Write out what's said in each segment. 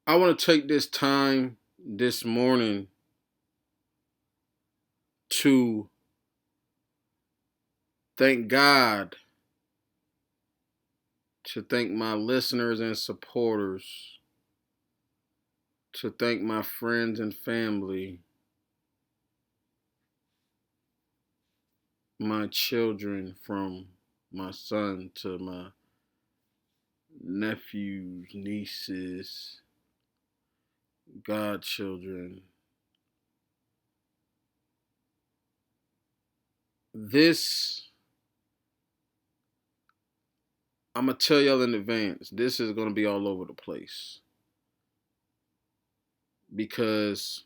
I want to take this time this morning to thank God, to thank my listeners and supporters, to thank my friends and family, my children from my son to my nephews, nieces, godchildren. This, I'm going to tell y'all in advance, this is going to be all over the place because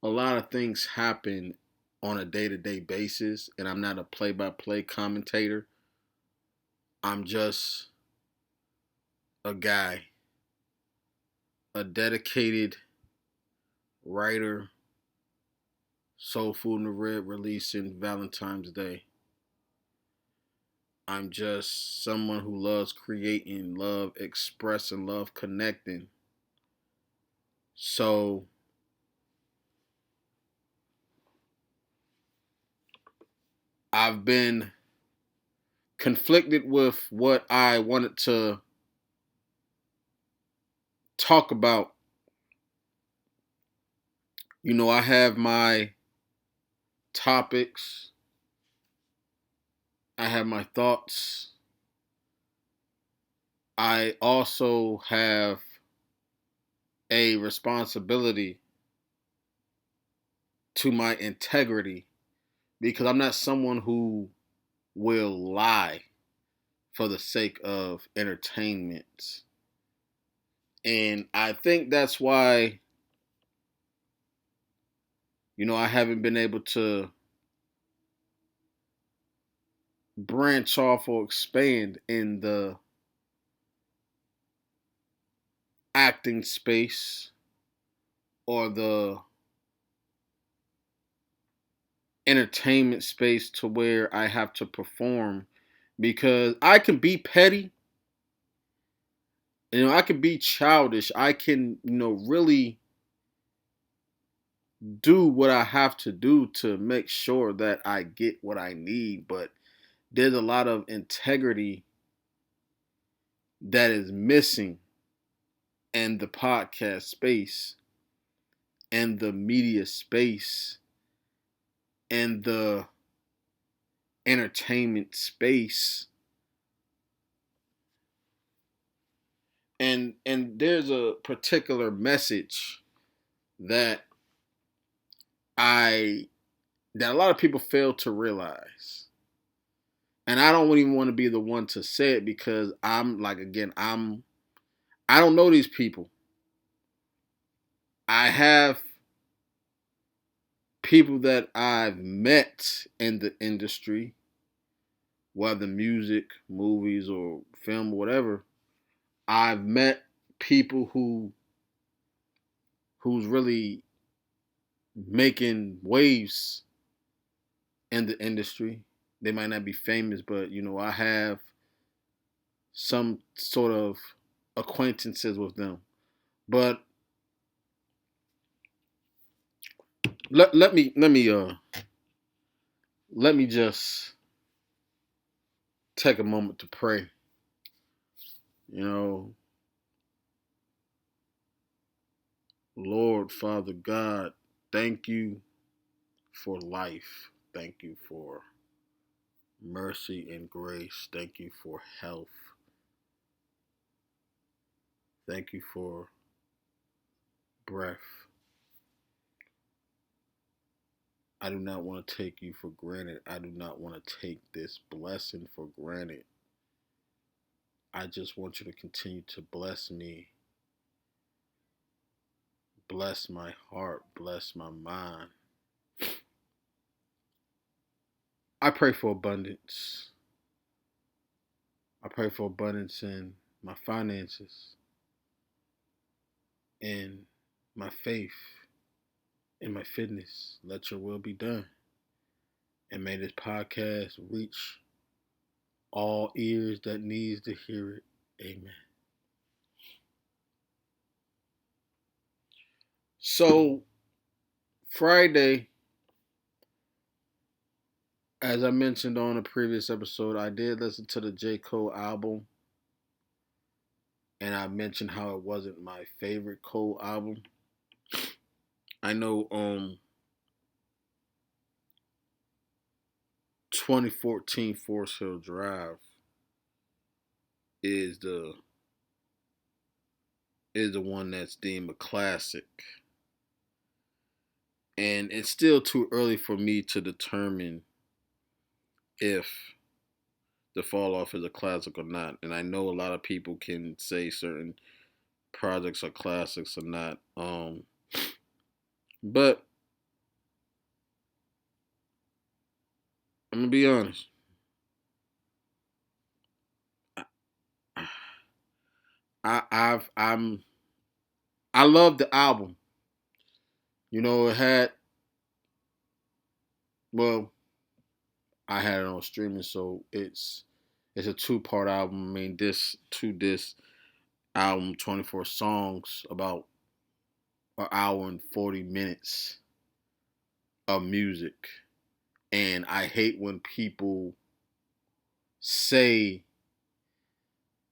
a lot of things happen on a day-to-day basis, and I'm not a play-by-play commentator. I'm just a guy, a dedicated writer. Soul Food in the Red releasing Valentine's Day. I'm just someone who loves creating, love expressing, love connecting. So I've been conflicted with what I wanted to talk about. I have my topics, I have my thoughts. I also have a responsibility to my integrity because I'm not someone who will lie for the sake of entertainment. And I think that's why, I haven't been able to branch off or expand in the acting space or the entertainment space to where I have to perform because I can be petty, I can be childish, I can, really do what I have to do to make sure that I get what I need, but there's a lot of integrity that is missing in the podcast space and the media space and the entertainment space. And there's a particular message that I that a lot of people fail to realize. And I don't even want to be the one to say it because I'm like, again, I don't know these people. I have people that I've met in the industry, whether music, movies, or film, or whatever. I've met people who's really making waves in the industry. They might not be famous, but I have some sort of acquaintances with them. But let me just take a moment to pray. You know, Lord, Father God, thank you for life. Thank you for mercy and grace. Thank you for health. Thank you for breath. I do not want to take you for granted. I do not want to take this blessing for granted. I just want you to continue to bless me, bless my heart, bless my mind. I pray for abundance. I pray for abundance in my finances, in my faith, in my fitness. Let your will be done. And may this podcast reach all ears that needs to hear it. Amen. So Friday, as I mentioned on a previous episode, I did listen to the J. Cole album, and I mentioned how it wasn't my favorite Cole album. I know 2014 Forest Hill Drive is the one that's deemed a classic. And it's still too early for me to determine if the fall off is a classic or not. And I know a lot of people can say certain projects are classics or not. But I'm gonna be honest. I'm I love the album. It had, well, I had it on streaming, so it's a two-part album. I mean, this album, 24 songs, about an hour and 40 minutes of music. And I hate when people say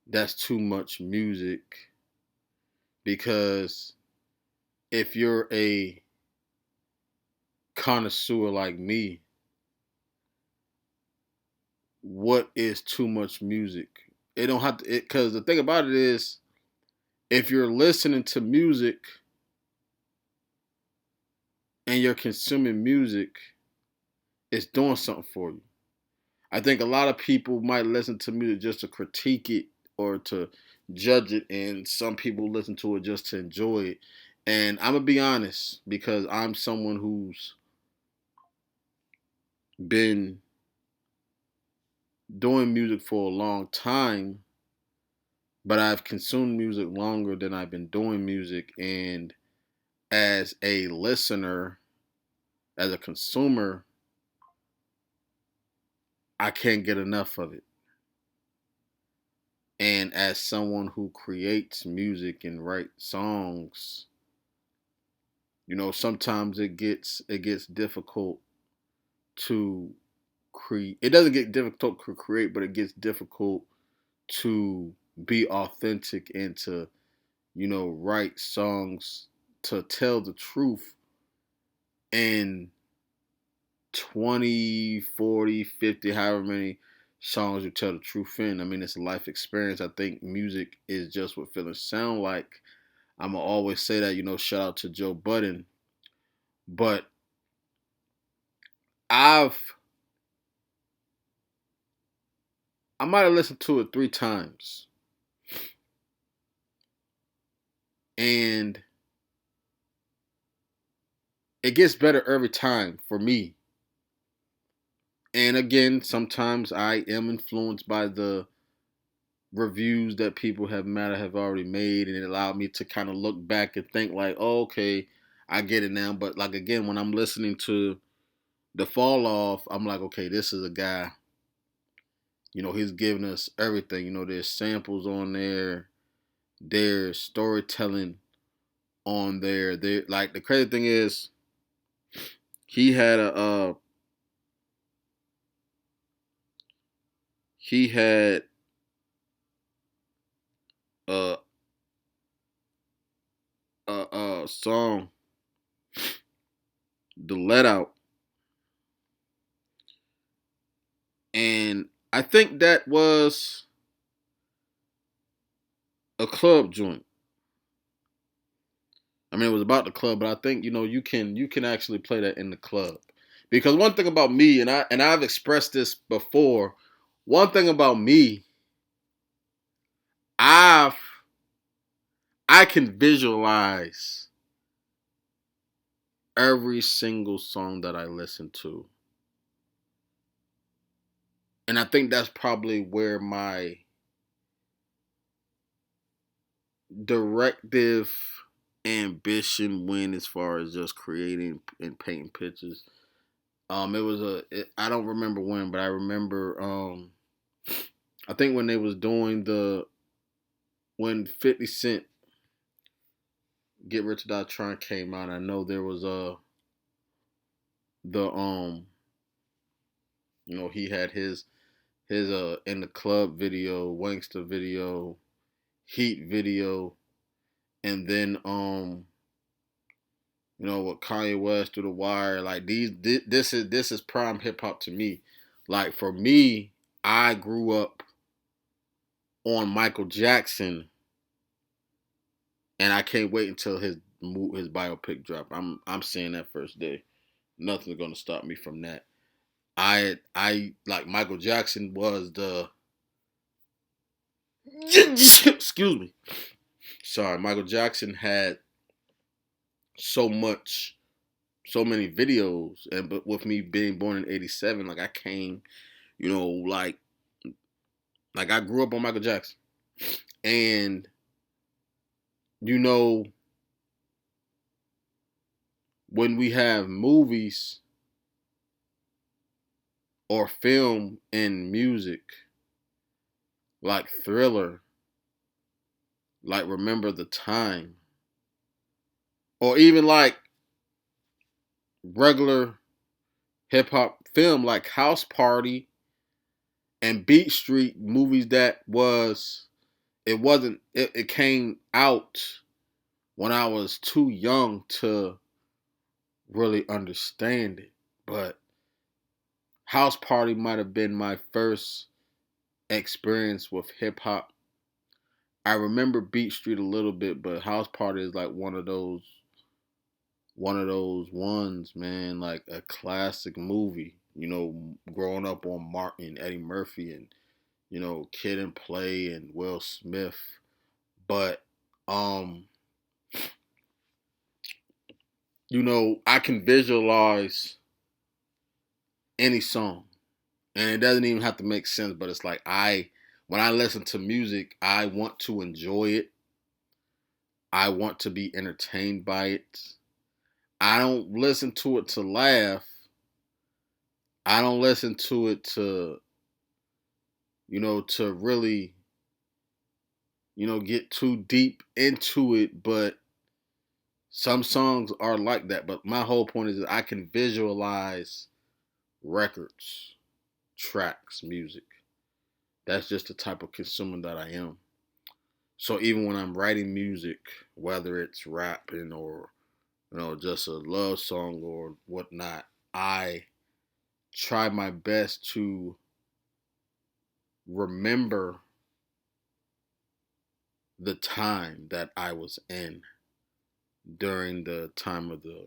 that's too much music, because if you're a connoisseur like me, what is too much music? It don't have to, because the thing about it is, if you're listening to music and you're consuming music, it's doing something for you. I think a lot of people might listen to music just to critique it or to judge it, and some people listen to it just to enjoy it. And I'm gonna be honest, because I'm someone who's been doing music for a long time, but I've consumed music longer than I've been doing music. And as a listener, as a consumer, I can't get enough of it. And as someone who creates music and writes songs, sometimes it gets difficult to create. It doesn't get difficult to create, but it gets difficult to be authentic and to, write songs to tell the truth in 20, 40, 50, however many songs you tell the truth in. I mean, it's a life experience. I think music is just what feelings sound like. I'm going to always say that, shout out to Joe Budden. But I've I might have listened to it 3 times, and it gets better every time for me. And again, sometimes I am influenced by the reviews that people have already made, and it allowed me to kind of look back and think like, oh, okay, I get it now. But like again, when I'm listening to the fall off, I'm like, okay, this is a guy. He's giving us everything. There's samples on there, there's storytelling on there. There, like the crazy thing is, he had a he had a a song, the Let Out, and I think that was a club joint. I mean, it was about the club, but I think you can actually play that in the club, because one thing about me, and I've expressed this before. One thing about me, I've I can visualize every single song that I listen to, and I think that's probably where my directive ambition went, as far as just creating and painting pictures. I don't remember when, but I remember I think when they was doing when 50 Cent Get Rich or Die Trying came out. I know there was the he had his In the Club video, Wankster video, Heat video, and then with Kanye West Through the Wire. Like this is prime hip hop to me. Like for me, I grew up on Michael Jackson, and I can't wait until his biopic drop. I'm saying that first day. Nothing's gonna stop me from that. I like Michael Jackson was the excuse me. Sorry, Michael Jackson had so many videos, but with me being born in '87, like I came, like I grew up on Michael Jackson, and you know when we have movies or film and music like Thriller, like Remember the Time, or even like regular hip hop film like House Party and Beat Street, movies that it came out when I was too young to really understand it. But House Party might have been my first experience with hip hop. I remember Beat Street a little bit, but House Party is like one of those ones, man, like a classic movie. Growing up on Martin, Eddie Murphy, and Kid and Play and Will Smith. But I can visualize any song, and it doesn't even have to make sense. But it's like when I listen to music, I want to enjoy it. I want to be entertained by it. I don't listen to it to laugh. I don't listen to it to really, get too deep into it. But some songs are like that. But my whole point is that I can visualize records, tracks, music. That's just the type of consumer that I am. So even when I'm writing music, whether it's rapping or just a love song or whatnot, I try my best to remember the time that I was in during the time of the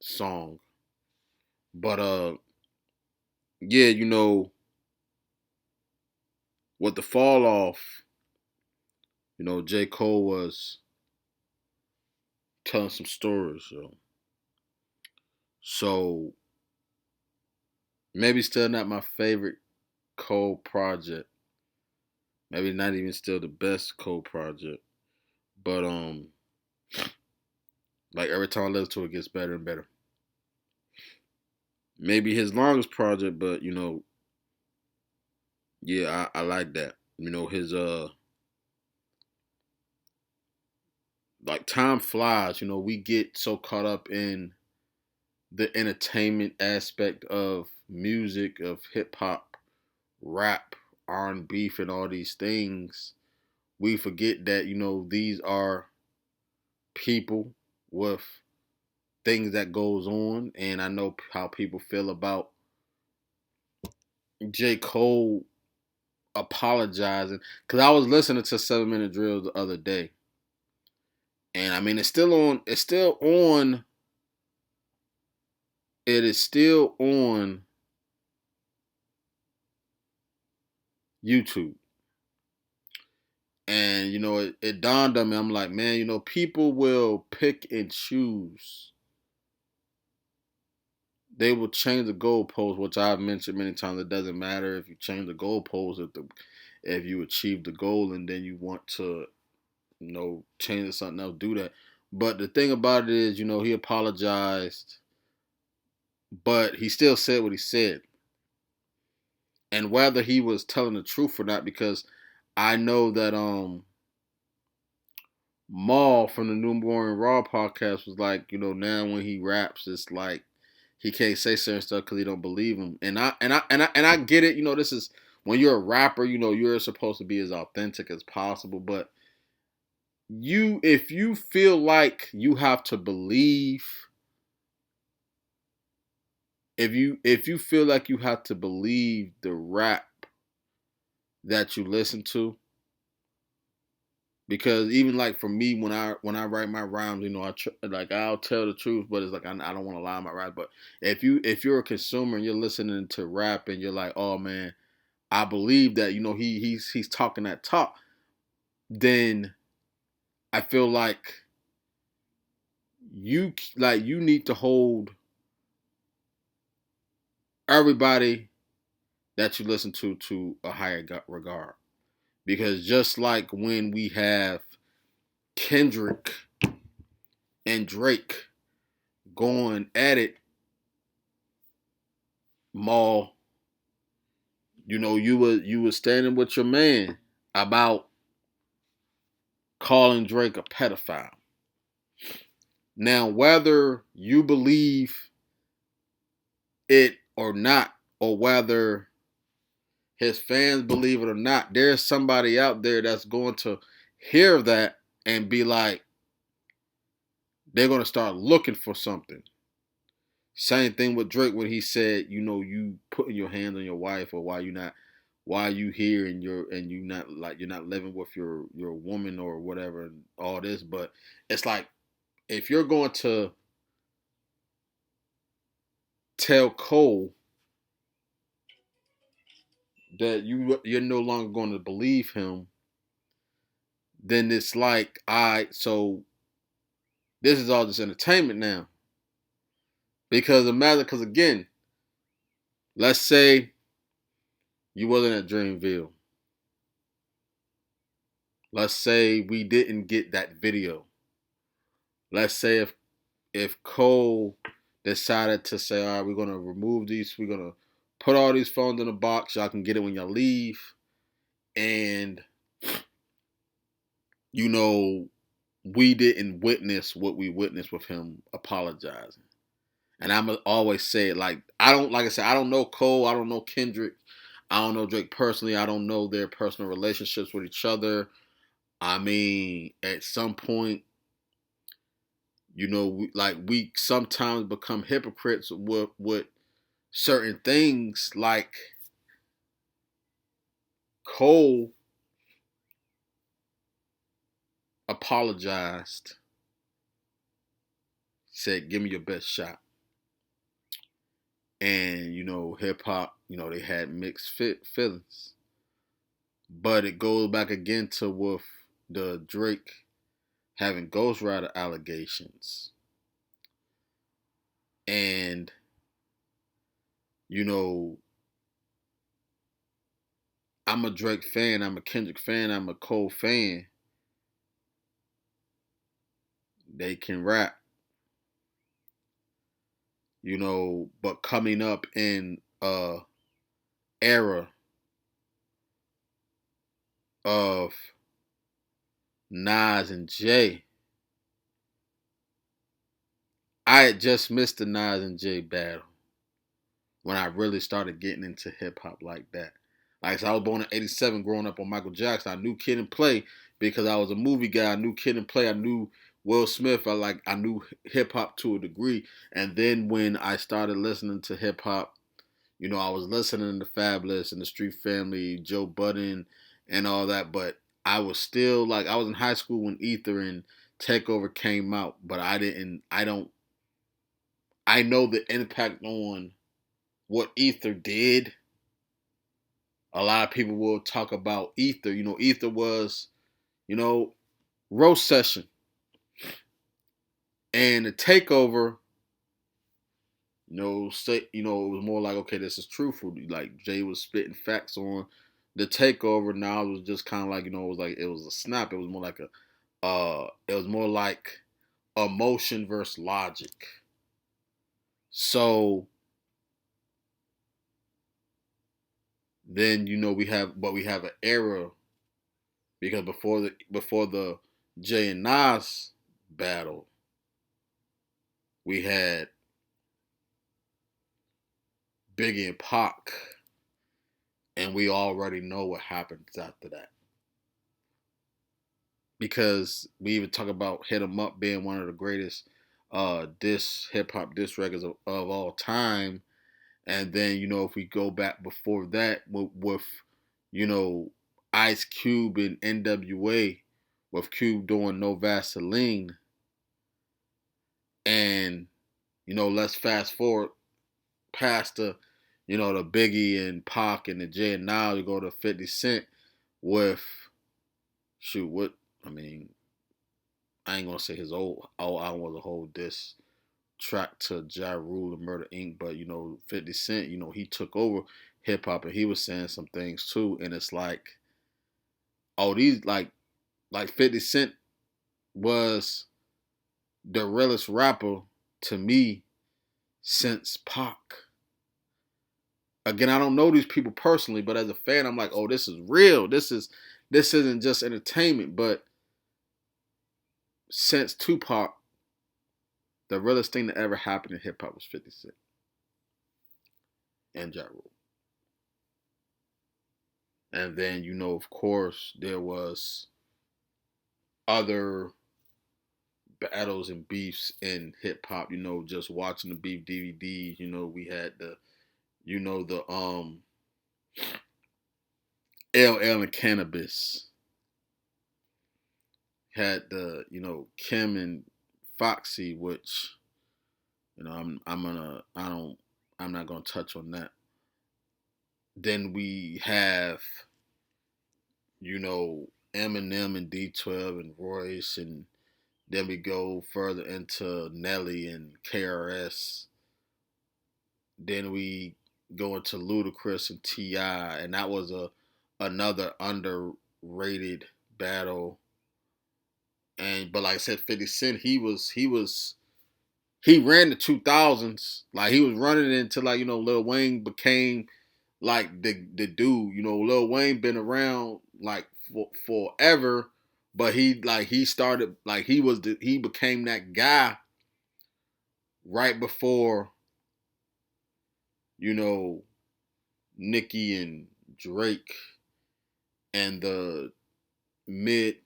song. But yeah, with the fall off, J. Cole was telling some stories. So maybe still not my favorite Cole project. Maybe not even still the best Cole project. But like every time I listen to it, it gets better and better. Maybe his longest project, but yeah, I like that. His like time flies. We get so caught up in the entertainment aspect of music, of hip hop, rap, R&B, and all these things. We forget that these are people with things that goes on, and I know how people feel about J. Cole apologizing, because I was listening to 7 Minute Drill the other day, and I mean it's still on. It's still on. It is still on YouTube. And it dawned on me. I'm like, man, people will pick and choose. They will change the goalpost, which I've mentioned many times. It doesn't matter if you change the goalpost, if you achieve the goal and then you want to, change to something else, do that. But the thing about it is, he apologized, but he still said what he said. And whether he was telling the truth or not, because I know that Maul from the New Morning Raw podcast was like, now when he raps, it's like he can't say certain stuff because he don't believe him. And I get it. This is when you're a rapper. You're supposed to be as authentic as possible. But if you feel like you have to believe, if you feel like you have to believe the rap that you listen to, because even like for me when I write my rhymes, I'll tell the truth, but it's like I don't want to lie in my rap. But if you're a consumer and you're listening to rap and you're like, oh man, I believe that he's talking that talk, then I feel like you need to hold everybody that you listen to a higher regard, because just like when we have Kendrick and Drake going at it, Maul, you were standing with your man about calling Drake a pedophile. Now, whether you believe it or not, or whether his fans believe it or not, there's somebody out there that's going to hear that and be like, they're going to start looking for something. Same thing with Drake when he said, you putting your hands on your wife, or why you here and you're not living with your woman or whatever and all this. But it's like, if you're going to tell Cole that you're no longer going to believe him, then it's like, all right, so this is all just entertainment now. Because again, let's say you wasn't at Dreamville. Let's say we didn't get that video. Let's say if Cole decided to say, all right, we're gonna remove these, we're gonna put all these phones in a box, y'all can get it when y'all leave, and we didn't witness what we witnessed with him apologizing. And I'm always say it, like I don't know Cole, I don't know Kendrick, I don't know Drake personally, I don't know their personal relationships with each other. I mean, at some point, we sometimes become hypocrites with certain things. Like Cole apologized, said, "Give me your best shot." And hip hop, they had mixed feelings. But it goes back again to with the Drake having ghostwriter allegations. And you know, I'm a Drake fan, I'm a Kendrick fan, I'm a Cole fan. They can rap, but coming up in a era of Nas and Jay, I had just missed the Nas and Jay battle when I really started getting into hip hop like that. Like, so I was born in '87, growing up on Michael Jackson. I knew Kid and Play because I was a movie guy. I knew Kid and Play. I knew Will Smith. I knew hip hop to a degree. And then when I started listening to hip hop, I was listening to Fabulous and the Street Family, Joe Budden, and all that. But I was still like, I was in high school when Ether and Takeover came out, but I know the impact on what Ether did. A lot of people will talk about Ether. Ether was, roast session. And the Takeover, it was more like, okay, this is truthful. Like Jay was spitting facts on the Takeover. Now it was just kind of like, it was a snap. It was more like emotion versus logic. So then we have an era, because before the Jay and Nas battle, we had Biggie and Pac, and we already know what happens after that. Because we even talk about Hit 'Em Up being one of the greatest hip hop diss records of all time. And then, if we go back before that with Ice Cube and NWA, with Cube doing No Vaseline. And, let's fast forward past the Biggie and Pac and the J, and now you go to 50 Cent with, I mean, I ain't gonna say his old album was a whole diss track to Ja Rule and Murder Inc. But 50 Cent, he took over hip hop and he was saying some things too. And it's like, these like 50 Cent was the realest rapper to me since Pac. Again, I don't know these people personally, but as a fan, I'm like, oh, this is real. This isn't just entertainment. But since Tupac, the realest thing that ever happened in hip hop was 50 Cent and Ja Rule. And then, of course, there was other battles and beefs in hip hop, just watching the beef DVDs, we had the LL and Cannabis. Had the, Kim and Foxy, which, I'm not gonna touch on that. Then we have, Eminem and D12 and Royce, and then we go further into Nelly and KRS. Then we go into Ludacris and T.I., and that was another underrated battle. But like I said, 50 Cent, he ran the 2000s. Like, he was running it until, like, Lil Wayne became like the dude. Lil Wayne been around like forever, but he started, like, he became that guy right before Nicki and Drake and the mid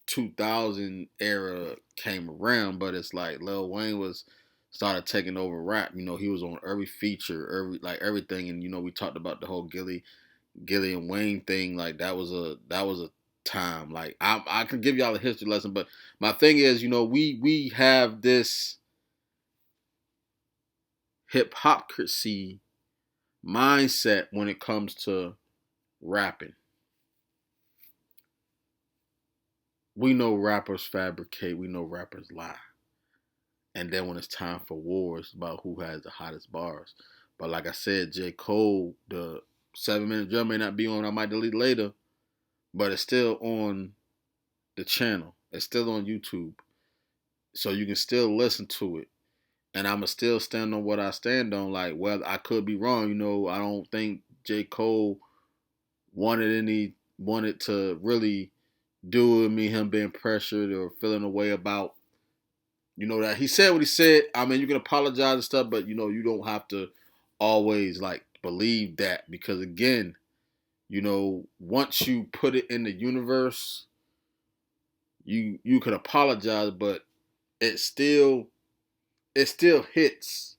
2000 era came around. But it's like Lil Wayne started taking over rap. He was on every feature, everything. And we talked about the whole Gillie and Wayne thing. Like, that was a time. Like, I can give y'all a history lesson, but my thing is, we have this hypocrisy mindset when it comes to rapping. We know rappers fabricate, we know rappers lie. And then when it's time for war, it's about who has the hottest bars. But like I said, J. Cole, the 7-minute drill may not be on, I might delete later, but it's still on the channel. It's still on YouTube. So you can still listen to it. And I'ma still stand on what I stand on. Like, well, I could be wrong. I don't think J. Cole wanted to really do with me, him being pressured or feeling a way about, that he said what he said. I mean, you can apologize and stuff, but you don't have to always like believe that, because again, once you put it in the universe, you could apologize, but it still hits.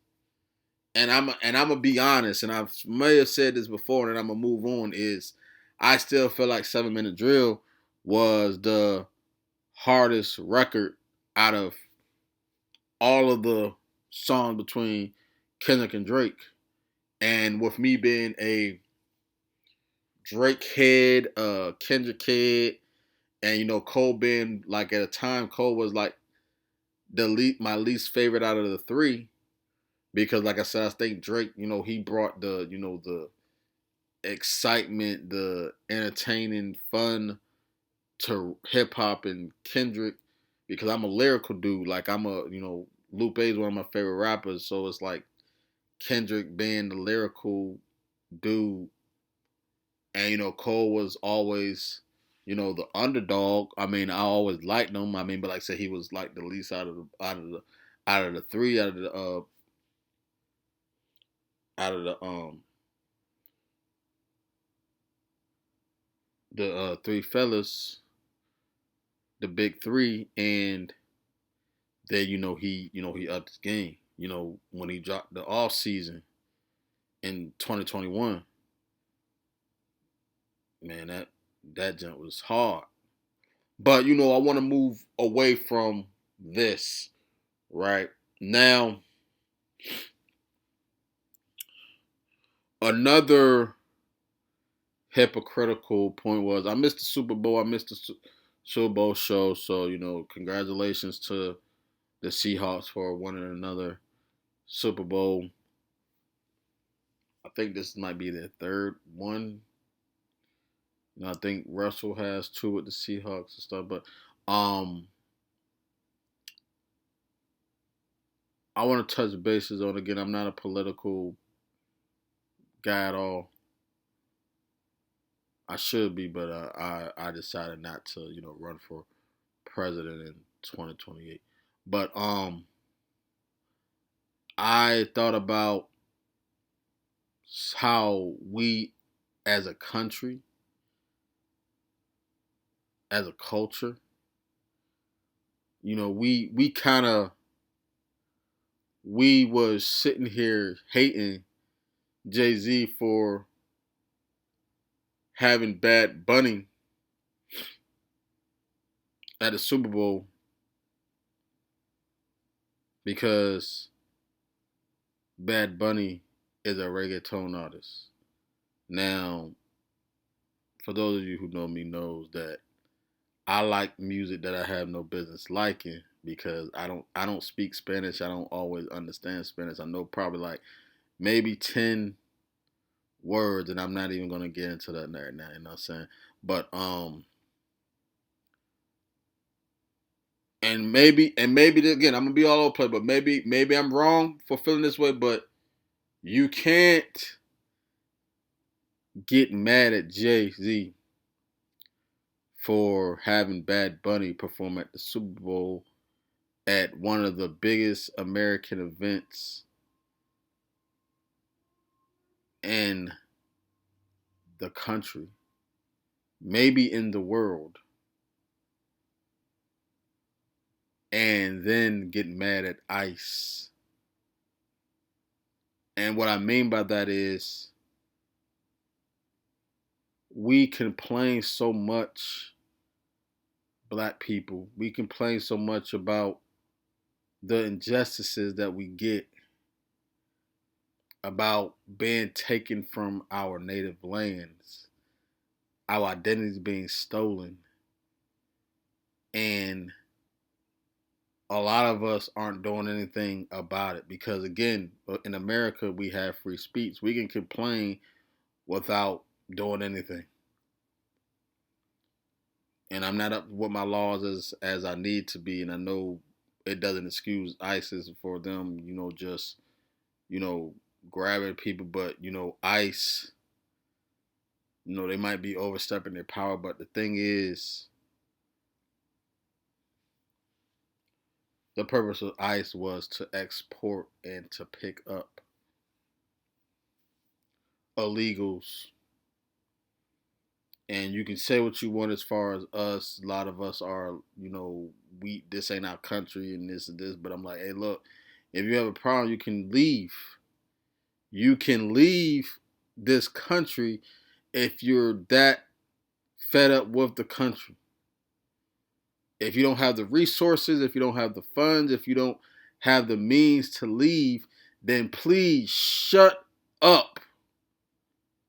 And I'm gonna be honest, and I may have said this before, and I'm gonna move on. Is I still feel like 7-minute drill was the hardest record out of all of the songs between Kendrick and Drake. And with me being a Drake head, Kendrick head, and Cole being, like, at a time, Cole was like my least favorite out of the three, because like I said, I think Drake, he brought the excitement, the entertaining fun to hip hop, and Kendrick, because I'm a lyrical dude. Like, Lupe is one of my favorite rappers, so it's like Kendrick being the lyrical dude, and Cole was always the underdog. I mean, I always liked him. I mean, but like I said, he was like the least out of the three out of the three fellas, the big three, and then he upped his game. When he dropped the off season in 2021, man, that jump was hard. But I want to move away from this right now. Another hypocritical point was I missed the Super Bowl. I missed the Super Bowl show. So congratulations to the Seahawks for winning another Super Bowl. I think this might be their third one. I think Russell has two with the Seahawks and stuff. But I want to touch bases on again. I'm not a political guy at all. I should be, but I decided not to run for president in 2028. But I thought about how we as a country, as a culture, we kind of we was sitting here hating Jay-Z for having Bad Bunny at the Super Bowl because Bad Bunny is a reggaeton artist. Now, for those of you who know me knows that I like music that I have no business liking because I don't speak Spanish. I don't always understand Spanish. I know probably like maybe 10 words, and I'm not even gonna get into that right now, you know what I'm saying? But and maybe again I'm gonna be all over the place, but maybe I'm wrong for feeling this way, but you can't get mad at Jay-Z for having Bad Bunny perform at the Super Bowl at one of the biggest American events in the country, maybe in the world, and then get mad at ICE. And what I mean by that is we complain so much, black people, we complain so much about the injustices that we get, about being taken from our native lands, our identities being stolen. And a lot of us aren't doing anything about it because, again, in America, we have free speech. We can complain without doing anything. And I'm not up with my laws as I need to be. And I know it doesn't excuse ISIS for them, just, you know, grabbing people. But, ICE, they might be overstepping their power. But the thing is, the purpose of ICE was to export and to pick up illegals. And you can say what you want as far as us. A lot of us are, this ain't our country and this and this. But I'm like, hey, look, if you have a problem, you can leave. You can leave this country if you're that fed up with the country. If you don't have the resources, if you don't have the funds, if you don't have the means to leave, then please shut up.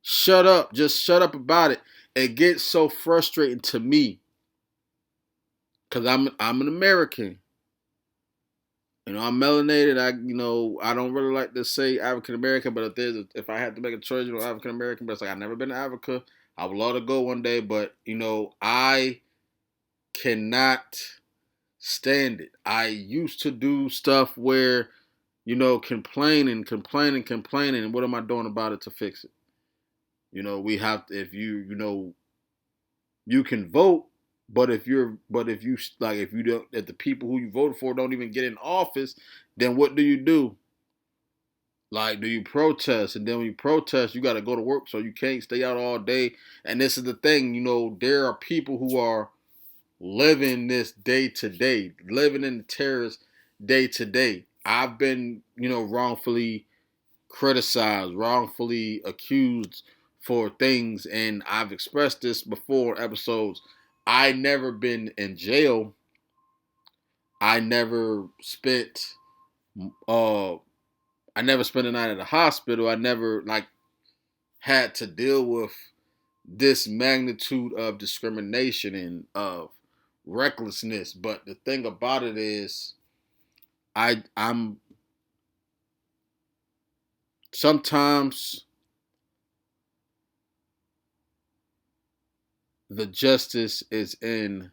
Shut up. Just shut up about it. It gets so frustrating to me because I'm an American. I'm melanated. I don't really like to say African American, but if I had to make a choice, African American. But it's like I've never been to Africa. I would love to go one day, but I cannot stand it. I used to do stuff where complaining, and what am I doing about it to fix it? We have to, if You can vote, but if you like, if you don't, if the people who you voted for don't even get in office, then what do? Like, do you protest? And then when you protest, you got to go to work, so you can't stay out all day. And this is the thing, there are people who are living this day to day, living in the terrorist day to day. I've been, wrongfully criticized, wrongfully accused for things, and I've expressed this before in episodes. I never been in jail. I never spent uh I never spent a night at a hospital. I never had to deal with this magnitude of discrimination and of recklessness. But the thing about it is, I'm sometimes the justice is in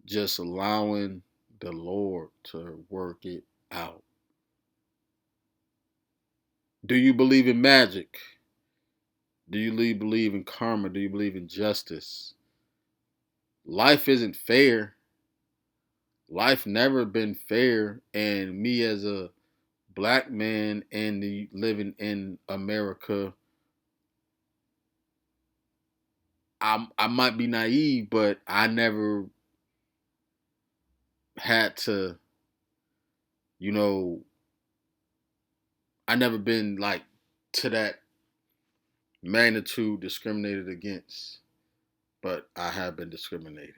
just allowing the Lord to work it out. Do you believe in magic? Do you believe in karma? Do you believe in justice? Life isn't fair. Life never been fair, and me as a black man and living in America, I might be naive, but I never had to, you know, I never been like to that magnitude discriminated against, but I have been discriminated.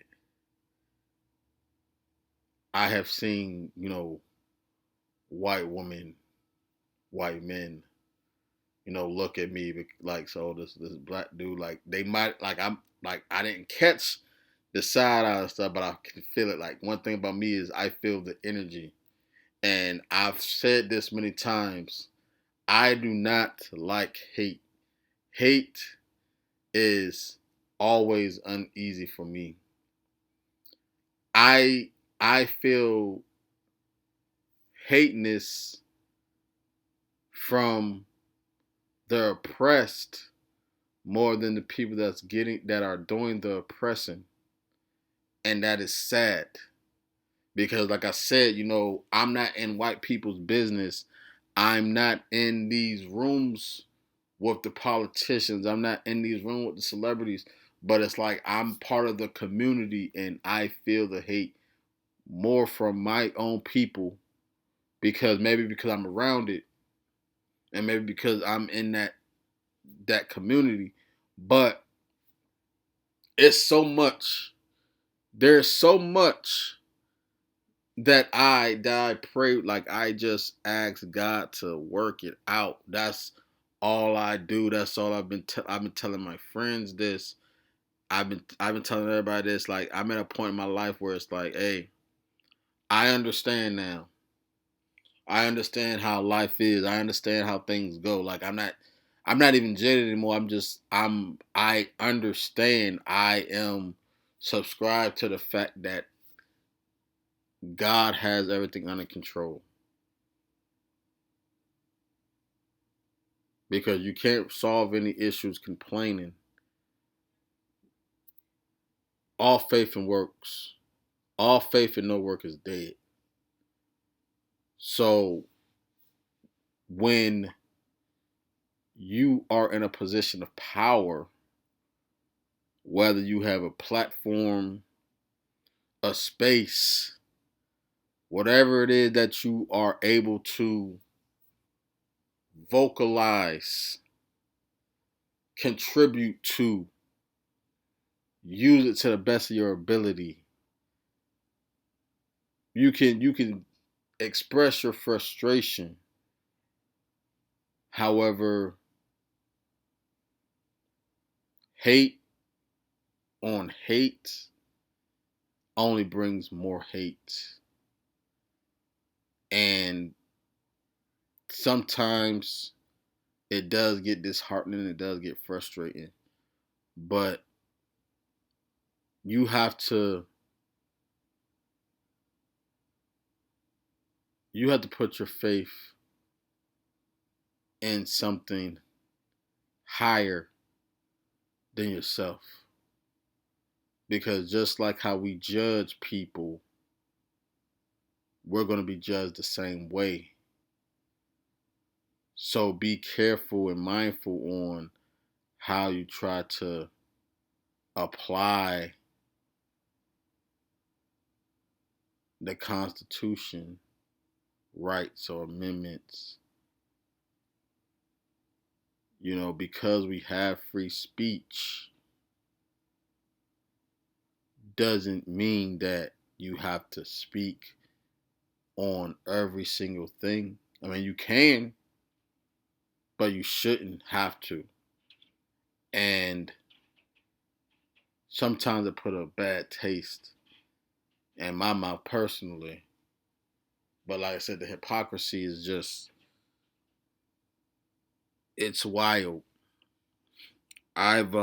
I have seen, white women, white men, look at me like, so this black dude, like they might, like I'm like I didn't catch the side eye stuff, but I can feel it. Like, one thing about me is I feel the energy, and I've said this many times. I do not like hate. Hate is always uneasy for me. I I feel hateness from the oppressed more than the people that are doing the oppressing, and that is sad because, like I said, I'm not in white people's business. I'm not in these rooms with the politicians. I'm not in these rooms with the celebrities. But it's like I'm part of the community, and I feel the hate more from my own people, because maybe because I'm around it, and maybe because I'm in that community. But it's so much. There's so much that I pray, like I just ask God to work it out. That's all I do. That's all I've been telling my friends this. I've been telling everybody this. Like, I'm at a point in my life where it's like, hey, I understand now. I understand how life is. I understand how things go. Like, I'm not even jaded anymore. I understand. I am subscribed to the fact that God has everything under control. Because you can't solve any issues complaining. All faith in works. All faith and no work is dead. So when you are in a position of power, whether you have a platform, a space, whatever it is that you are able to vocalize, contribute to, use it to the best of your ability. You can express your frustration. However, hate on hate only brings more hate. And sometimes it does get disheartening, it does get frustrating. But you have to you have to put your faith in something higher than yourself. Because just like how we judge people, we're going to be judged the same way. So be careful and mindful on how you try to apply the Constitution, rights or amendments. Because we have free speech doesn't mean that you have to speak on every single thing. I mean, you can, but you shouldn't have to. And sometimes it put a bad taste in my mouth personally. But like I said, the hypocrisy is just, it's wild. I've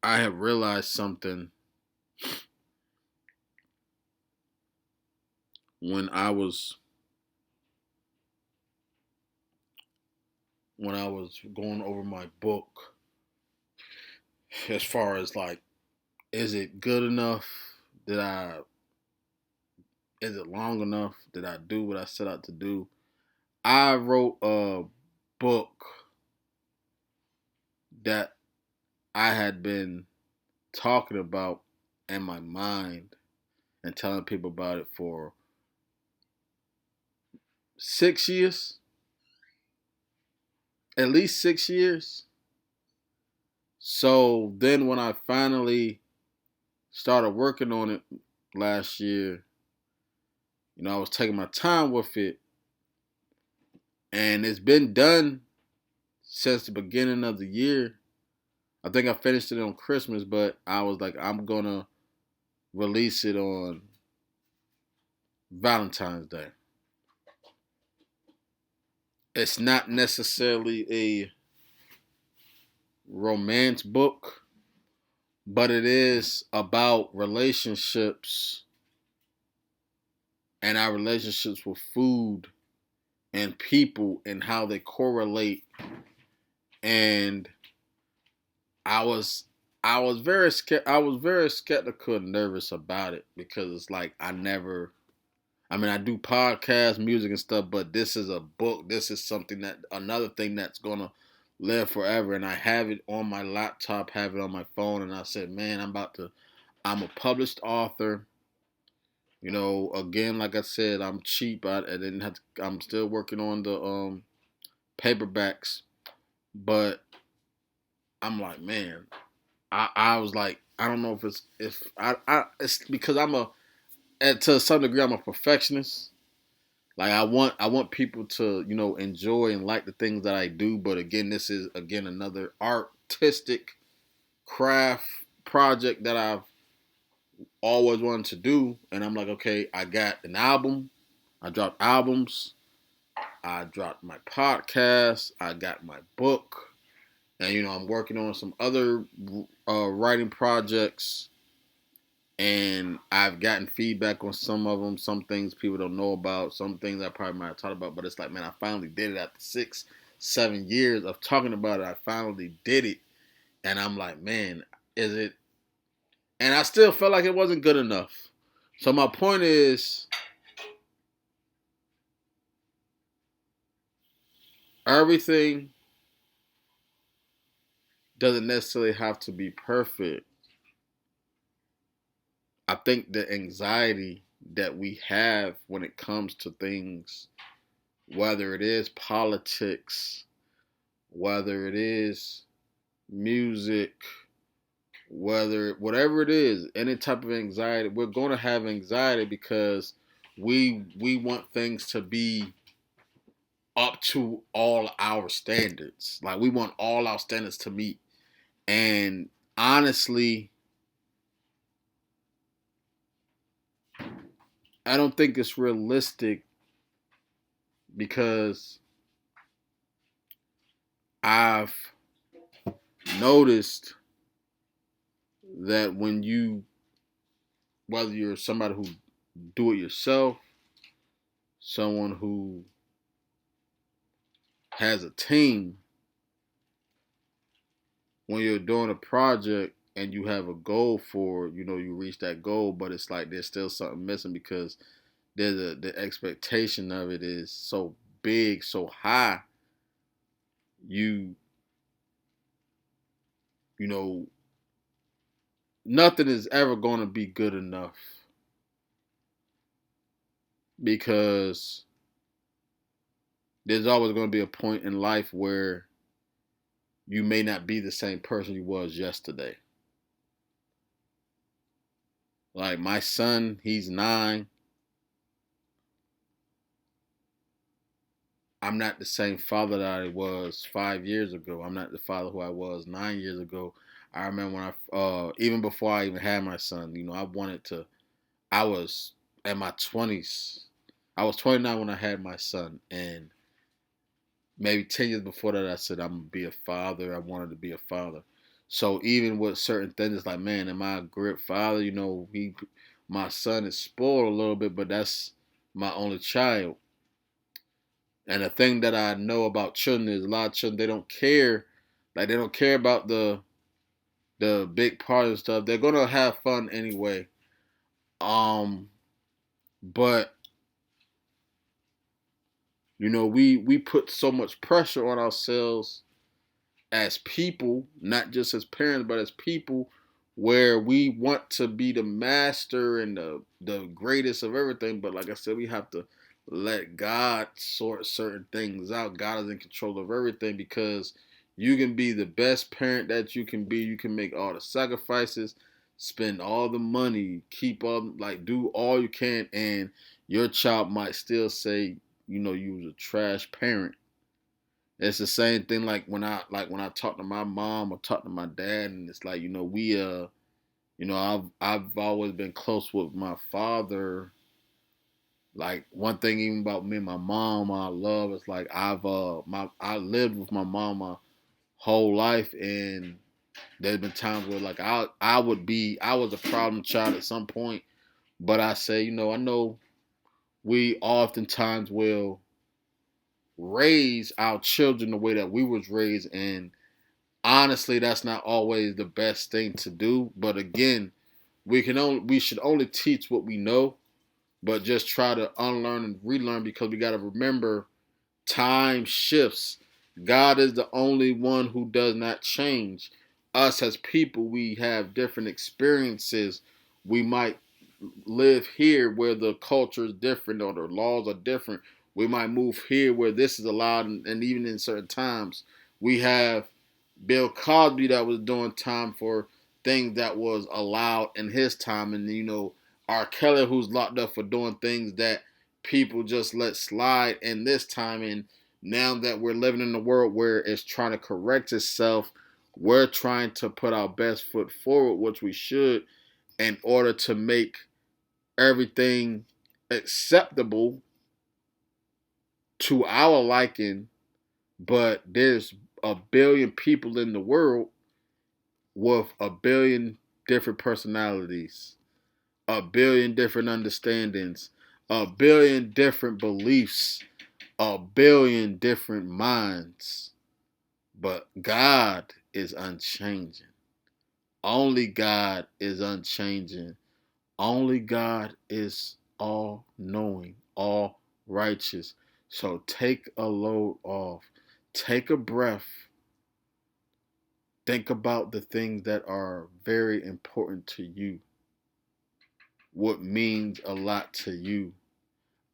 I have realized something when I was going over my book, as far as like, is it good enough? Is it long enough? Did I do what I set out to do? I wrote a book that I had been talking about in my mind and telling people about it for 6 years, at least 6 years. So then when I finally started working on it last year, I was taking my time with it, and it's been done since the beginning of the year. I think I finished it on Christmas, but I was like, I'm gonna release it on Valentine's Day. It's not necessarily a romance book, but it is about relationships and our relationships with food and people and how they correlate. And I was I was very skeptical and nervous about it, because it's like I do podcast music and stuff, but this is a book. This is another thing that's gonna live forever. And I have it on my laptop, have it on my phone, and I said, man, I'm a published author. Again, like I said, I'm cheap. I didn't have to. I'm still working on the paperbacks, but I'm like, man, I was like, I don't know it's because to some degree, I'm a perfectionist. Like I want people to enjoy and like the things that I do. But again, this is another artistic craft project that I've always wanted to do. And I'm like, okay, I got an album. I dropped albums. I dropped my podcast. I got my book. And I'm working on some other writing projects. And I've gotten feedback on some of them. Some things people don't know about. Some things I probably might have talked about. But it's like, man, I finally did it after 6-7 years of talking about it. I finally did it. And I'm like, man, is it? And I still felt like it wasn't good enough. So my point is, everything doesn't necessarily have to be perfect. I think the anxiety that we have when it comes to things, whether it is politics, whether it is music, whatever it is, any type of anxiety, we're going to have anxiety because we want things to be up to all our standards. Like, we want all our standards to meet. And honestly, I don't think it's realistic, because I've noticed that whether you're somebody who do it yourself, someone who has a team, when you're doing a project and you have a goal for, you reach that goal, but it's like there's still something missing because the expectation of it is so big, so high. You you know Nothing is ever going to be good enough because there's always going to be a point in life where you may not be the same person you was yesterday. Like my son, he's 9. I'm not the same father that I was 5 years ago. I'm not the father who I was 9 years ago. I remember when even before I even had my son, I wanted to. I was in my 20s. I was 29 when I had my son, and maybe 10 years before that, I said I'm gonna be a father. I wanted to be a father. So even with certain things, it's like, man, am I a great father? My son is spoiled a little bit, but that's my only child. And the thing that I know about children is a lot of children, they don't care. Like, they don't care about the big part and stuff. They're gonna have fun anyway. Um, but we put so much pressure on ourselves as people, not just as parents, but as people, where we want to be the master and the greatest of everything. But like I said, we have to let God sort certain things out. God is in control of everything because you can be the best parent that you can be. You can make all the sacrifices, spend all the money, keep all do all you can, and your child might still say, you was a trash parent. It's the same thing like when I talk to my mom or talk to my dad, and it's like, I've always been close with my father. Like, one thing even about me and my mom I love is, like, I lived with my mom my whole life, and there's been times where, like, I was a problem child at some point, but I say, I know we oftentimes will raise our children the way that we was raised, and honestly, that's not always the best thing to do. But again, we should only teach what we know, but just try to unlearn and relearn, because we got to remember, time shifts. God is the only one who does not change. Us as people, we have different experiences. We might live here where the culture is different or the laws are different. We might move here where this is allowed, and even in certain times, we have Bill Cosby that was doing time for things that was allowed in his time, and R. Kelly, who's locked up for doing things that people just let slide in this time. And now that we're living in a world where it's trying to correct itself, we're trying to put our best foot forward, which we should, in order to make everything acceptable to our liking. But there's a billion people in the world with a billion different personalities, a billion different understandings, a billion different beliefs, a billion different minds. But God is unchanging. Only God is unchanging. Only God is all knowing, all righteous. So take a load off. Take a breath. Think about the things that are very important to you, what means a lot to you.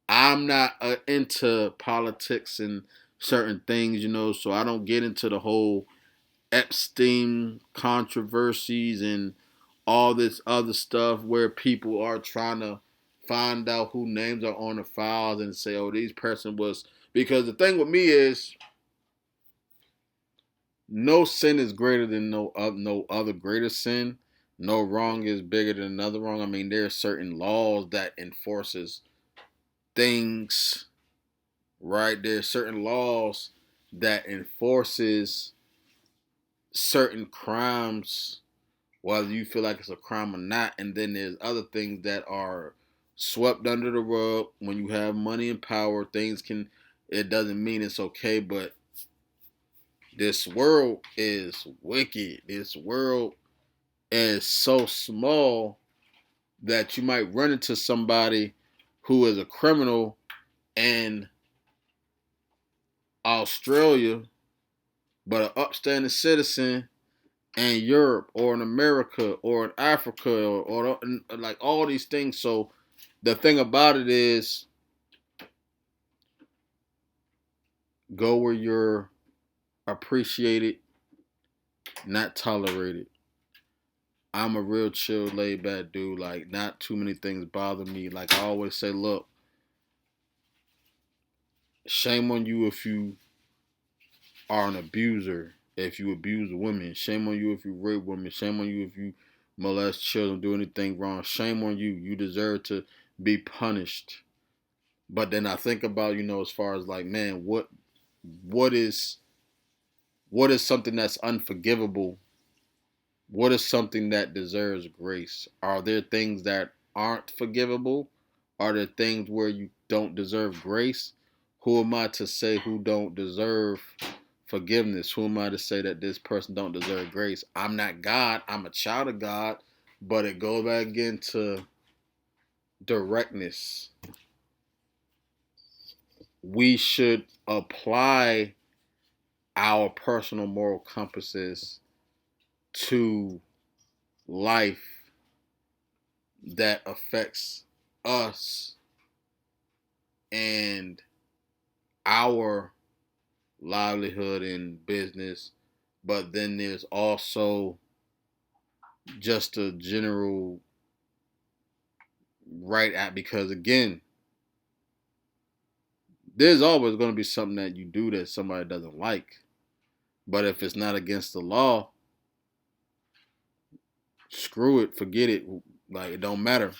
I'm not into politics and certain things, so I don't get into the whole Epstein controversies and all this other stuff where people are trying to find out who names are on the files and say, oh, these person was. Because the thing with me is, no sin is greater than no other greater sin. No wrong is bigger than another wrong. I mean, there are certain laws that enforces things, right? There are certain laws that enforces certain crimes, whether you feel like it's a crime or not. And then there's other things that are swept under the rug. When you have money and power, it doesn't mean it's okay, but this world is wicked. This world is so small that you might run into somebody who is a criminal in Australia, but an upstanding citizen in Europe or in America or in Africa or like all these things. So the thing about it is, go where you're appreciated, not tolerated. I'm a real chill, laid back dude. Like, not too many things bother me. Like, I always say, look, shame on you if you are an abuser, if you abuse women. Shame on you if you rape women. Shame on you if you molest children, do anything wrong. Shame on you. You deserve to be punished. But then I think about, as far as like, man, what is what is something that's unforgivable? What is something that deserves grace? Are there things that aren't forgivable? Are there things where you don't deserve grace? Who am I to say who don't deserve forgiveness? Who am I to say that this person don't deserve grace? I'm not God. I'm a child of God, but it goes back again to directness. We should apply our personal moral compasses to life that affects us and our livelihood and business. But then there's also just a general right at, because again, there's always going to be something that you do that somebody doesn't like. But if it's not against the law, screw it, forget it. Like, it don't matter.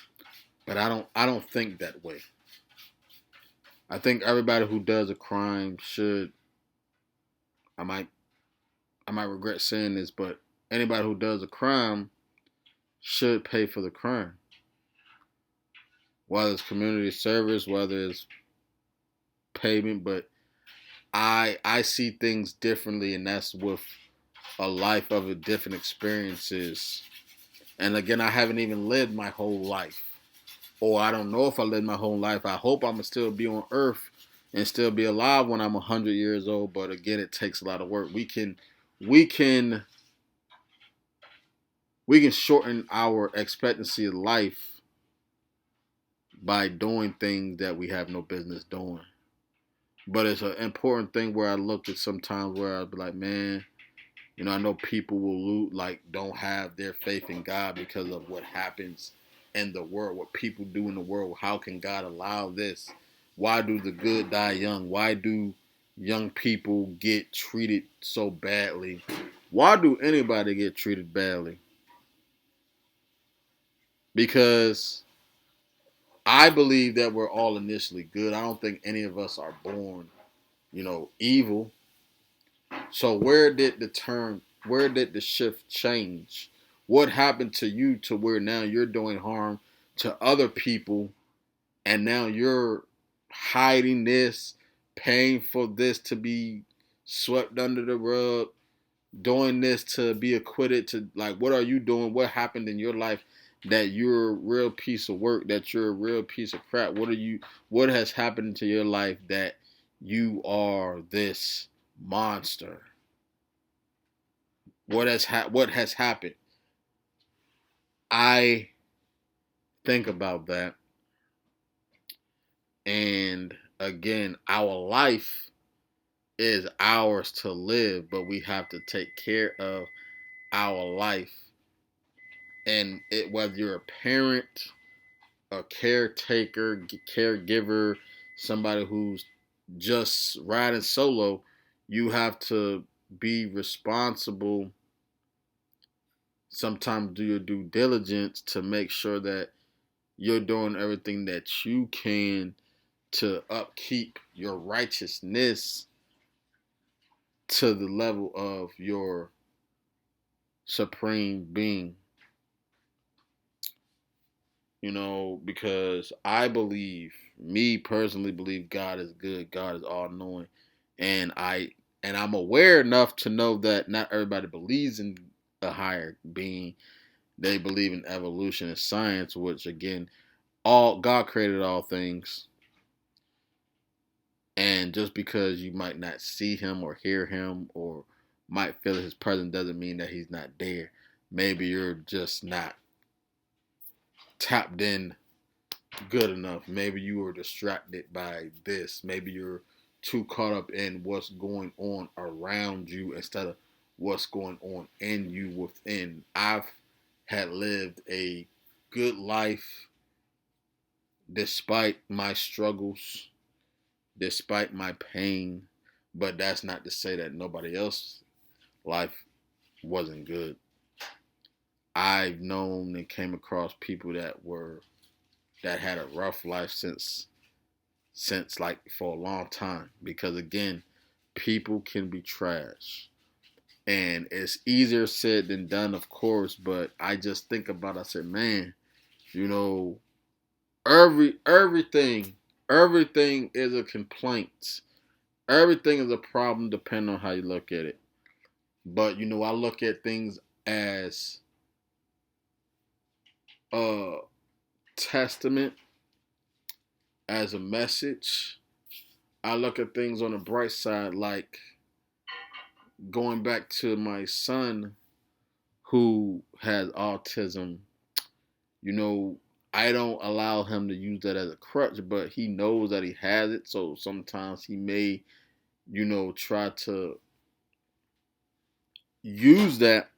But I don't think that way. I think everybody who does a crime should, I might I might regret saying this, but anybody who does a crime should pay for the crime. Whether it's community service, whether it's payment, but I see things differently, and that's with a life of a different experiences. And again, I haven't even lived my whole life. Or I don't know if I lived my whole life. I hope I'm gonna still be on earth and still be alive when I'm 100 years old. But again, it takes a lot of work. We can we can shorten our expectancy of life by doing things that we have no business doing. But it's an important thing where I look at sometimes where I'll be like, man, I know people will don't have their faith in God because of what happens in the world, what people do in the world. How can God allow this? Why do the good die young? Why do young people get treated so badly? Why do anybody get treated badly? Because I believe that we're all initially good. I don't think any of us are born, evil. So where did the shift change? What happened to you to where now you're doing harm to other people, and now you're hiding this, paying for this to be swept under the rug, doing this to be acquitted, to like, what are you doing? What happened in your life that you're a real piece of work, that you're a real piece of crap? What has happened to your life that you are this monster? What has happened? I think about that, and again, our life is ours to live, but we have to take care of our life. And whether you're a parent, a caretaker, caregiver, somebody who's just riding solo, you have to be responsible. Sometimes do your due diligence to make sure that you're doing everything that you can to upkeep your righteousness to the level of your supreme being. because I believe, me personally believe God is good, God is all knowing, and I'm aware enough to know that not everybody believes in a higher being. They believe in evolution and science, which again, all God created all things, and just because you might not see him or hear him or might feel his presence doesn't mean that he's not there. Maybe you're just not tapped in good enough. Maybe you were distracted by this. Maybe you're too caught up in what's going on around you instead of what's going on in you within. I've had lived a good life despite my struggles, despite my pain, but that's not to say that nobody else's life wasn't good. I've known and came across people that had a rough life since like for a long time, because again, people can be trash, and it's easier said than done, of course, but I just think about it, I said, man, you know everything is a complaint, everything is a problem depending on how you look at it. But I look at things as a testament, as a message. I look at things on the bright side, like going back to my son who has autism. you know, I don't allow him to use that as a crutch, but he knows that he has it. So sometimes he may, try to use that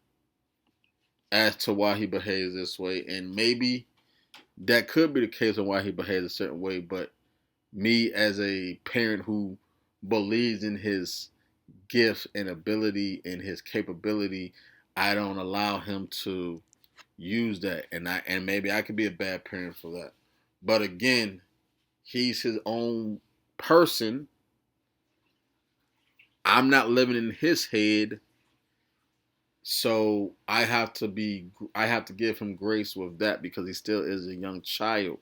as to why he behaves this way. And maybe that could be the case on why he behaves a certain way. But me, as a parent who believes in his gift and ability and his capability, I don't allow him to use that. And maybe I could be a bad parent for that. But again, he's his own person. I'm not living in his head. So I have to give him grace with that, because he still is a young child.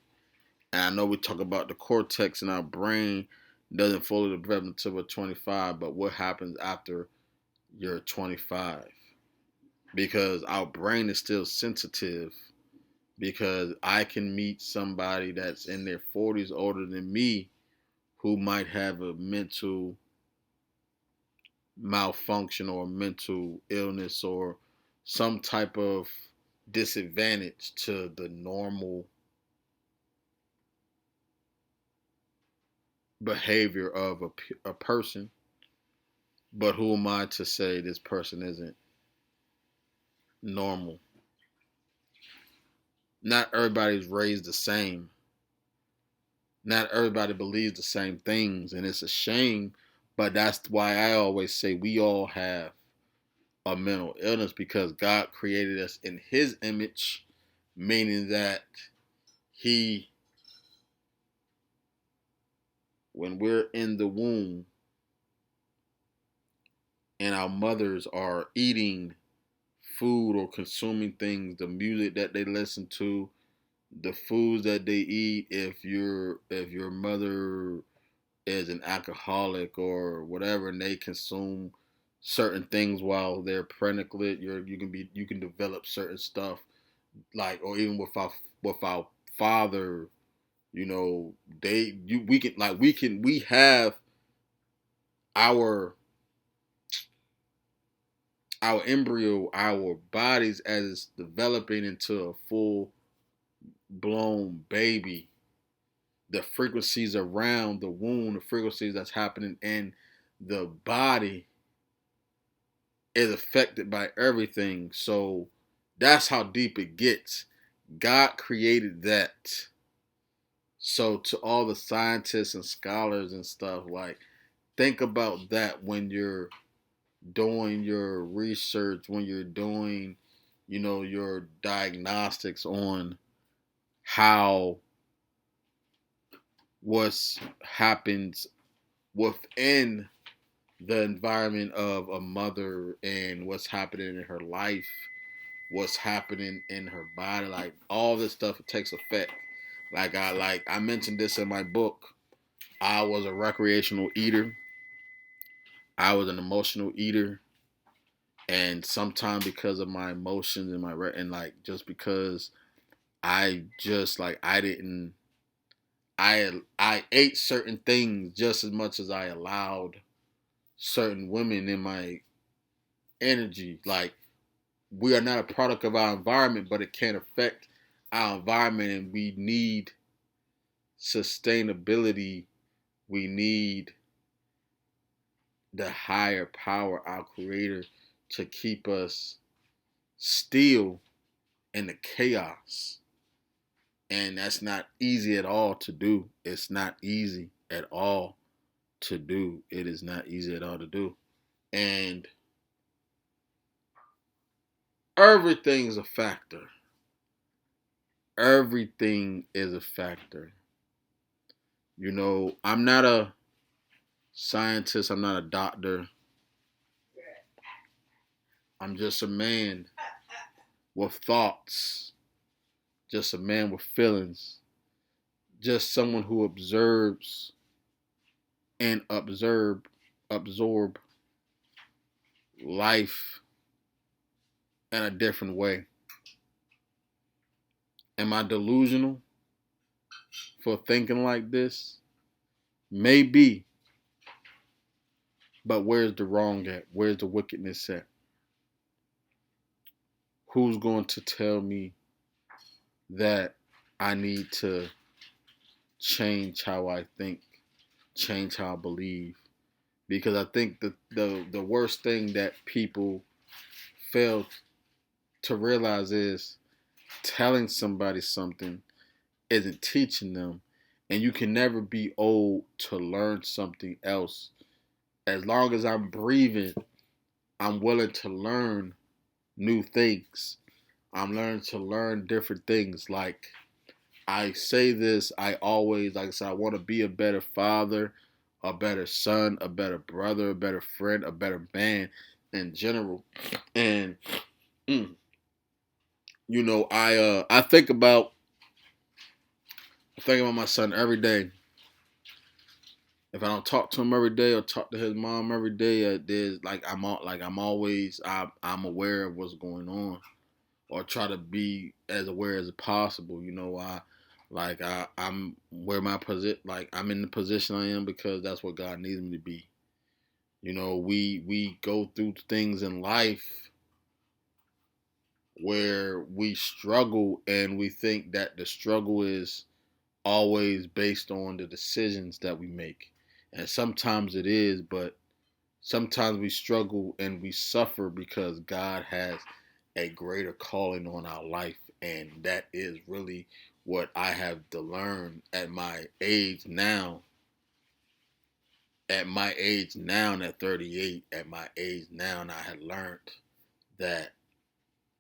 And I know we talk about the cortex in our brain doesn't fully develop until we're 25, but what happens after you're 25? Because our brain is still sensitive, because I can meet somebody that's in their 40s older than me who might have a mental malfunction or mental illness or some type of disadvantage to the normal behavior of a person. But who am I to say this person isn't normal? Not everybody's raised the same. Not everybody believes the same things, and it's a shame. But that's why I always say we all have a mental illness, because God created us in His image, meaning that He, when we're in the womb and our mothers are eating food or consuming things, the music that they listen to, the foods that they eat, if your mother is an alcoholic or whatever, and they consume certain things while they're pregnant, you can develop certain stuff, like, or even with our father, we have our embryo, our bodies, as it's developing into a full blown baby. The frequencies around the womb, the frequencies that's happening in the body is affected by everything. So that's how deep it gets. God created that. So to all the scientists and scholars and stuff, like, think about that when you're doing your research, when you're doing, your diagnostics on how what happens within the environment of a mother and what's happening in her life what's happening in her body, like all this stuff, it takes effect. Like I mentioned this in my book. I was a recreational eater. I was an emotional eater, and sometimes because of my emotions and and like just because I just like I didn't I ate certain things just as much as I allowed certain women in my energy. Like we are not a product of our environment, but it can affect our environment, and we need sustainability. We need the higher power, our creator, to keep us still in the chaos. And that's not easy at all to do. It's not easy at all to do. It is not easy at all to do. And everything's a factor. Everything is a factor. You know, I'm not a scientist, I'm not a doctor. I'm just a man with thoughts, just a man with feelings, just someone who observes and absorb life in a different way. Am I delusional for thinking like this? Maybe, but where's the wrong at? Where's the wickedness at? Who's going to tell me that I need to change how I think, change how I believe? Because I think the worst thing that people fail to realize is telling somebody something isn't teaching them, and you can never be old to learn something else. As long as I'm breathing, I'm willing to learn new things. I'm learning to learn different things. Like I say this, I always, like I said, I want to be a better father, a better son, a better brother, a better friend, a better man in general. And mm, you know, I think about my son every day. If I don't talk to him every day or talk to his mom every day, there's I'm always I'm aware of what's going on, or try to be as aware as possible. You know, I'm where my position, like I'm in the position I am because that's what God needs me to be. You know, we go through things in life where we struggle, and we think that the struggle is always based on the decisions that we make. And sometimes it is, but sometimes we struggle and we suffer because God has a greater calling on our life. And that is really what I have to learn at my age now. At my age now, at 38, at my age now, and I had learned that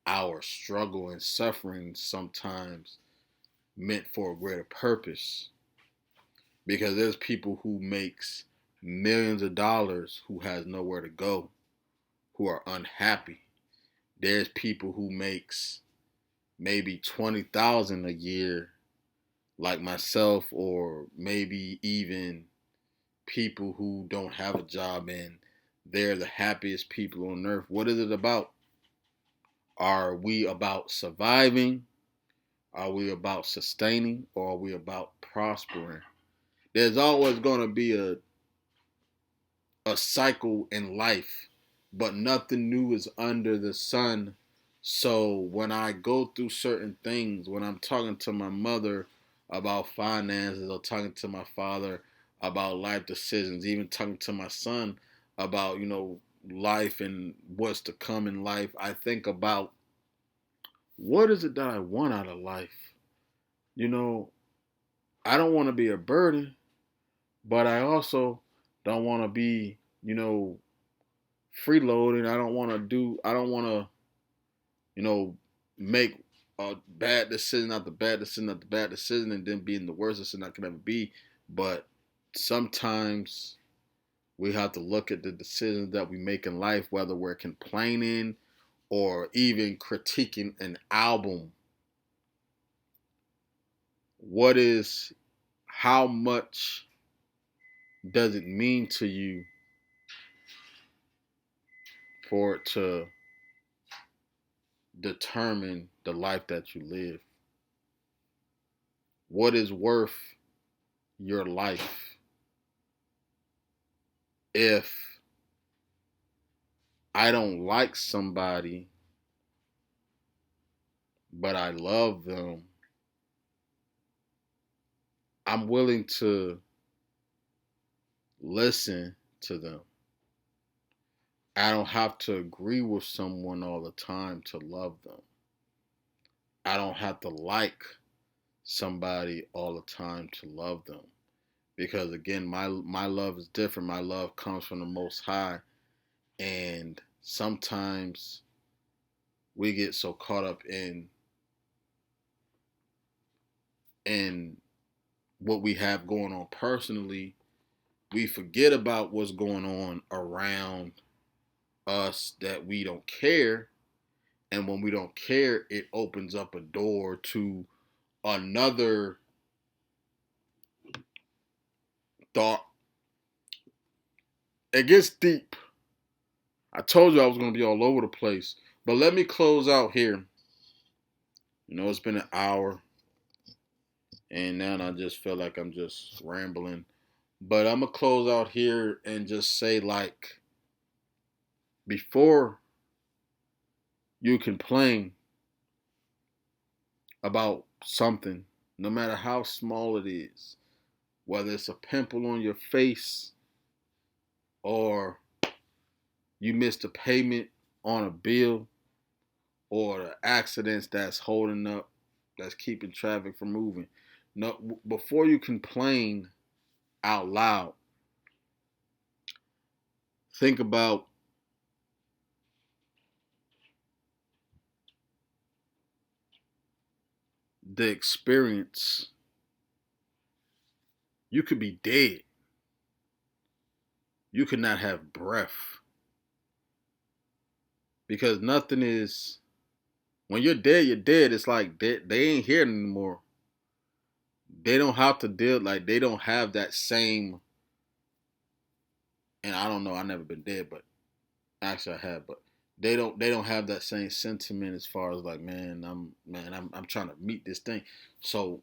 our struggle and suffering sometimes meant for a greater purpose. Because there's people who makes millions of dollars who has nowhere to go, who are unhappy. There's people who makes maybe 20,000 a year, like myself, or maybe even people who don't have a job, and they're the happiest people on earth. What is it about? Are we about surviving? Are we about sustaining? Or are we about prospering? There's always going to be a cycle in life, but nothing new is under the sun. So when I go through certain things, when I'm talking to my mother about finances, or talking to my father about life decisions, even talking to my son about, you know, life and what's to come in life, I think about what is it that I want out of life? You know, I don't want to be a burden, but I also don't want to be, you know, freeloading. I don't want to, you know, make a bad decision after bad decision after bad decision, and then being the worst decision I could ever be. But sometimes we have to look at the decisions that we make in life, whether we're complaining or even critiquing an album, how much does it mean to you for it to determine the life that you live? What is worth your life? If I don't like somebody, but I love them, I'm willing to listen to them. I don't have to agree with someone all the time to love them. I don't have to like somebody all the time to love them. Because again, my love is different. My love comes from the Most High, and sometimes we get so caught up in what we have going on personally, we forget about what's going on around us, that we don't care. And when we don't care, it opens up a door to another thought. It gets deep. I told you I was going to be all over the place. But let me close out here. It's been an hour, and now I just feel like I'm just rambling. But I'm going to close out here and just say, like, before you complain about something, no matter how small it is, whether it's a pimple on your face or you missed a payment on a bill or the accidents that's holding up, that's keeping traffic from moving. No, before you complain out loud, think about the experience. You could be dead. You could not have breath. Because nothing is, when you're dead, you're dead. It's like they ain't here anymore. They don't have to deal, like, they don't have that same, and I don't know, I've never been dead, but actually I have, but they don't have that same sentiment as far as like, I'm trying to meet this thing. So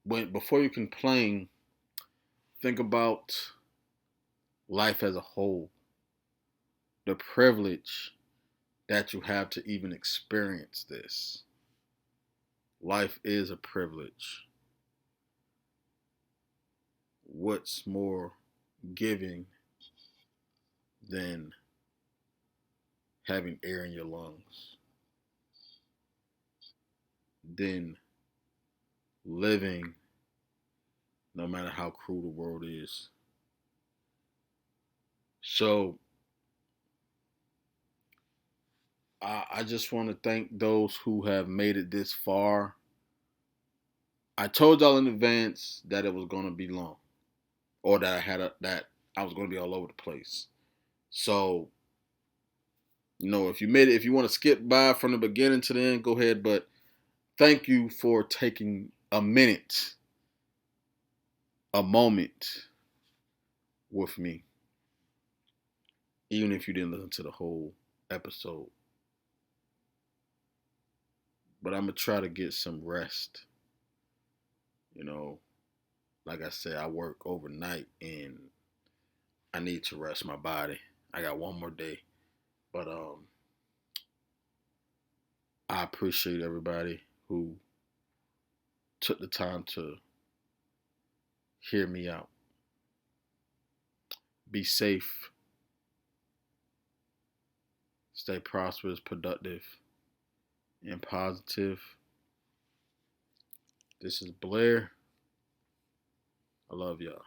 before you complain, think about life as a whole, the privilege that you have to even experience this. Life is a privilege. What's more giving than having air in your lungs, than living no matter how cruel the world is? So I just want to thank those who have made it this far. I told y'all in advance that it was going to be long, or that that I was going to be all over the place. So, if you made it, if you want to skip by from the beginning to the end, go ahead. But thank you for taking a minute, a moment with me, even if you didn't listen to the whole episode. But I'm gonna try to get some rest. You know, like I said, I work overnight and I need to rest my body. I got one more day. But I appreciate everybody who took the time to hear me out. Be safe, stay prosperous, productive, and positive. This is Blair. I love y'all.